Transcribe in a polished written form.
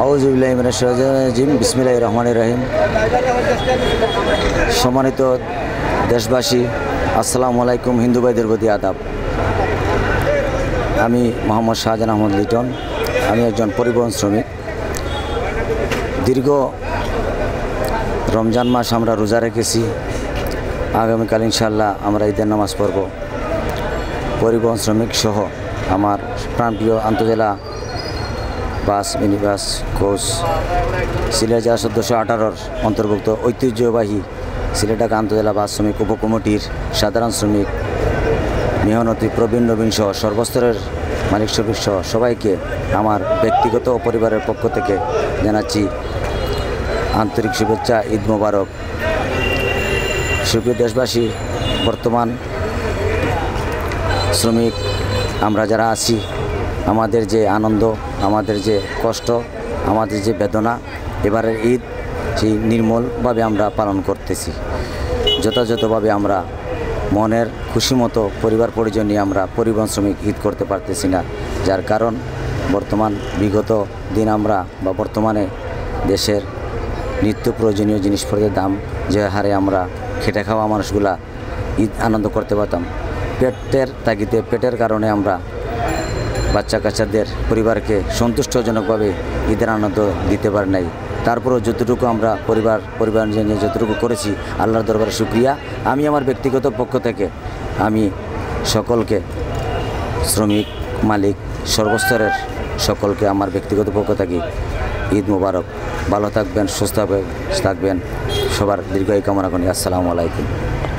আউযুবিল্লাহি মিনাশ শাইতানির রাজিম বিসমিল্লাহির রহমানির রহিম। সম্মানিত দেশবাসী, আসসালামু আলাইকুম। হিন্দু ভাইদের প্রতি আদাব। আমি মোহাম্মদ শাহজাহান আহমদ লিটন। আমি একজন পরিবহন শ্রমিক। দীর্ঘ রমজান মাস আমরা রোজা রেখেছি। আগামীকাল ইনশাআল্লাহ আমরা ঈদের নামাজ পড়ব। পরিবহন শ্রমিক সহ আমার প্রাণপ্রিয় আন্তজেলা বাস, মিনি বাস, কোচ সিলেট জেলা ১৪১৮ অন্তর্ভুক্ত ঐতিহ্যবাহী সিলেটাকা আন্তজেলা বাস শ্রমিক উপকমিটির সাধারণ শ্রমিক, মেহনতি প্রবীণ নবীন সহ সর্বস্তরের মালিক শ্রমিক সহ সবাইকে আমার ব্যক্তিগত ও পরিবারের পক্ষ থেকে জানাচ্ছি আন্তরিক শুভেচ্ছা, ঈদ মোবারক। সুপ্রিয় দেশবাসী, বর্তমান শ্রমিক আমরা যারা আছি, আমাদের যে আনন্দ, আমাদের যে কষ্ট, আমাদের যে বেদনা, এবারের ঈদ সেই নির্মলভাবে আমরা পালন করতেছি। যথাযথভাবে আমরা মনের খুশি মতো পরিবার পরিজন নিয়ে আমরা পরিবহন শ্রমিক ঈদ করতে পারতেছি না, যার কারণ বর্তমান বিগত দিন আমরা বা বর্তমানে দেশের নিত্য প্রয়োজনীয় জিনিসপত্রের দাম যে হারে আমরা খেটে খাওয়া মানুষগুলা ঈদ আনন্দ করতে পারতাম, পেটের তাগিদে, পেটের কারণে আমরা বাচ্চা কাচ্চাদের পরিবারকে সন্তুষ্টজনকভাবে ঈদের আনন্দ দিতে পারি নাই। তারপরেও যতটুকু আমরা পরিবার নিয়ে যতটুকু করেছি, আল্লাহর দরবারে শুকরিয়া। আমি আমার ব্যক্তিগত পক্ষ থেকে আমি সকলকে, শ্রমিক, মালিক, সর্বস্তরের সকলকে আমার ব্যক্তিগত পক্ষ থেকে ঈদ মোবারক। ভালো থাকবেন, সুস্থ থাকবেন, সবার দীর্ঘায়ু কামনা করি। আসসালামু আলাইকুম।